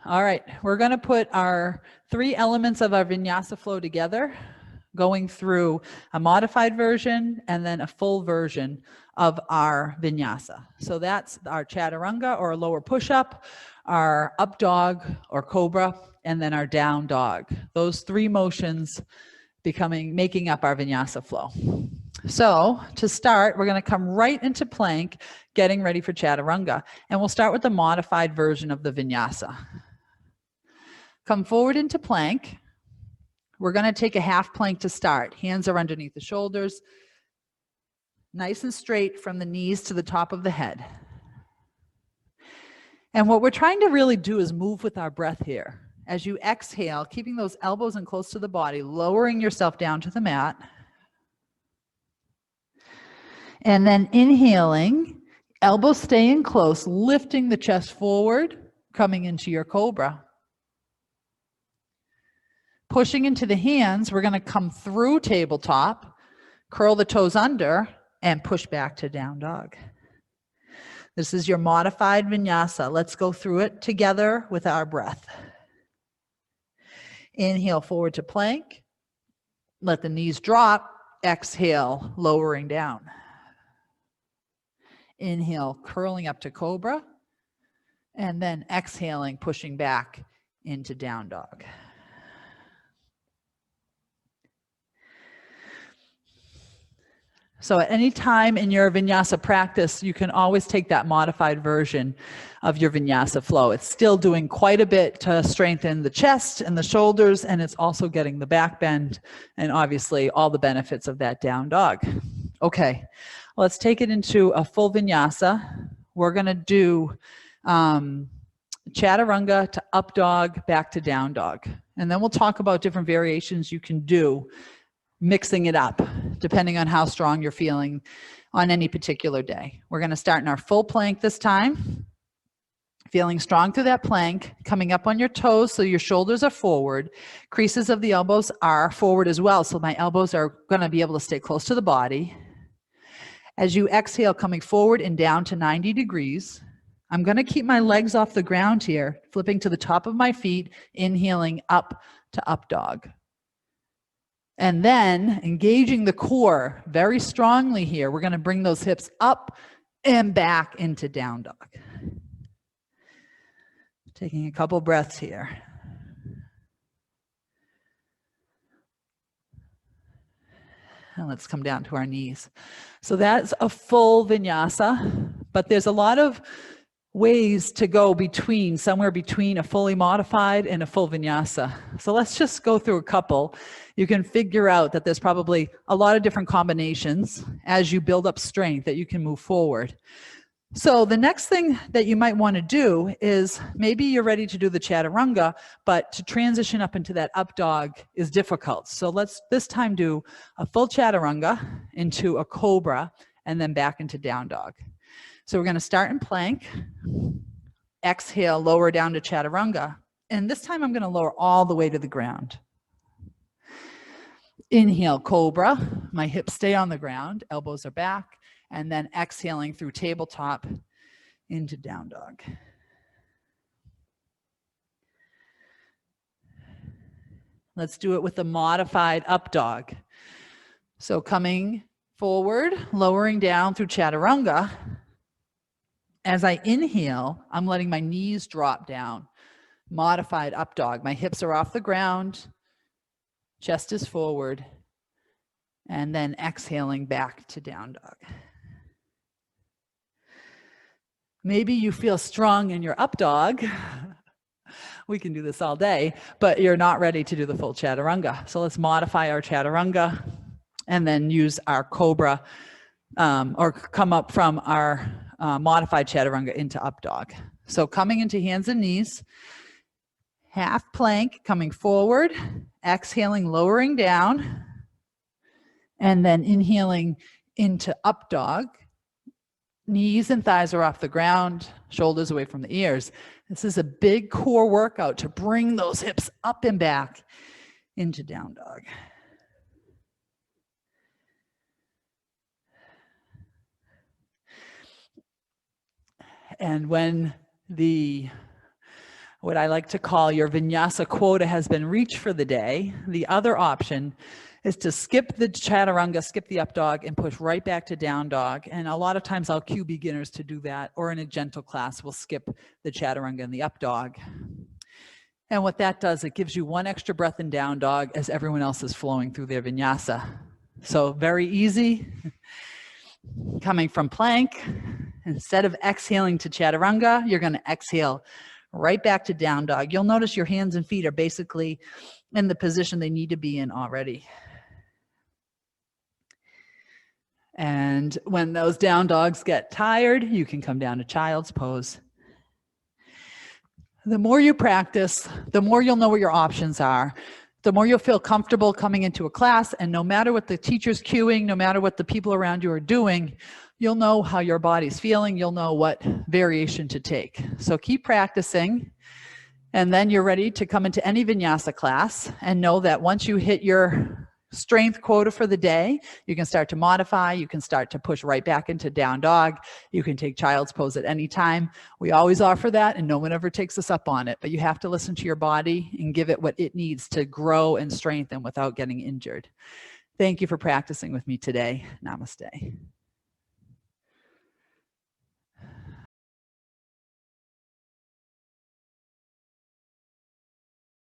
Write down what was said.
All right, we're going to put our 3 elements of our vinyasa flow together, going through a modified version and then a full version of our vinyasa. So that's our chaturanga or lower push-up, our up dog or cobra, and then our down dog. Those 3 motions making up our vinyasa flow. So to start, we're going to come right into plank, getting ready for chaturanga. And we'll start with the modified version of the vinyasa. Come forward into plank. We're going to take a half plank to start. Hands are underneath the shoulders, nice and straight from the knees to the top of the head. And what we're trying to really do is move with our breath here. As you exhale, keeping those elbows in close to the body, lowering yourself down to the mat. And then inhaling, elbows staying close, lifting the chest forward, coming into your cobra. Pushing into the hands, we're going to come through tabletop, curl the toes under, and push back to down dog. This is your modified vinyasa. Let's go through it together with our breath. Inhale forward to plank. Let the knees drop. Exhale, lowering down. Inhale, curling up to cobra. And then exhaling, pushing back into down dog. So at any time in your vinyasa practice, you can always take that modified version of your vinyasa flow. It's still doing quite a bit to strengthen the chest and the shoulders, and it's also getting the back bend and obviously all the benefits of that down dog. Okay, let's take it into a full vinyasa. We're going to do chaturanga to up dog, back to down dog. And then we'll talk about different variations you can do, mixing it up depending on how strong you're feeling on any particular day. We're going to start in our full plank this time. Feeling strong through that plank, coming up on your toes so your shoulders are forward. Creases of the elbows are forward as well, so my elbows are going to be able to stay close to the body. As you exhale, coming forward and down to 90 degrees. I'm going to keep my legs off the ground here, flipping to the top of my feet, inhaling up to up dog. And then engaging the core very strongly here. We're going to bring those hips up and back into down dog. Taking a couple breaths here. And let's come down to our knees. So that's a full vinyasa, but there's a lot of ways to go somewhere between a fully modified and a full vinyasa. So let's just go through a couple. You can figure out that there's probably a lot of different combinations as you build up strength that you can move forward. So the next thing that you might want to do is maybe you're ready to do the chaturanga, but to transition up into that up dog is difficult. So let's this time do a full chaturanga into a cobra and then back into down dog. So we're going to start in plank, exhale, lower down to chaturanga. And this time I'm going to lower all the way to the ground. Inhale, cobra. My hips stay on the ground, elbows are back. And then exhaling through tabletop into down dog. Let's do it with the modified up dog. So coming forward, lowering down through chaturanga. As I inhale, I'm letting my knees drop down. Modified up dog. My hips are off the ground. Chest is forward. And then exhaling back to down dog. Maybe you feel strong in your up dog. We can do this all day, but you're not ready to do the full chaturanga. So let's modify our chaturanga and then use our cobra or come up from our modified chaturanga into up dog. So coming into hands and knees, half plank, coming forward, exhaling, lowering down, and then inhaling into up dog. Knees and thighs are off the ground, shoulders away from the ears. This is a big core workout to bring those hips up and back into down dog. And when the what I like to call your vinyasa quota has been reached for the day. The other option is to skip the chaturanga, skip the up dog, and push right back to down dog. And a lot of times I'll cue beginners to do that, or in a gentle class, we'll skip the chaturanga and the up dog. And what that does, it gives you one extra breath in down dog as everyone else is flowing through their vinyasa. So very easy. Coming from plank, instead of exhaling to chaturanga, you're going to exhale right back to down dog. You'll notice your hands and feet are basically in the position they need to be in already. And when those down dogs get tired, you can come down to child's pose. The more you practice, the more you'll know what your options are. The more you'll feel comfortable coming into a class, and no matter what the teacher's cueing, no matter what the people around you are doing, you'll know how your body's feeling. You'll know what variation to take. So keep practicing, and then you're ready to come into any vinyasa class and know that once you hit your strength quota for the day, you can start to modify, you can start to push right back into down dog, you can take child's pose at any time. We always offer that, and no one ever takes us up on it, but you have to listen to your body and give it what it needs to grow and strengthen without getting injured. Thank you for practicing with me today. Namaste.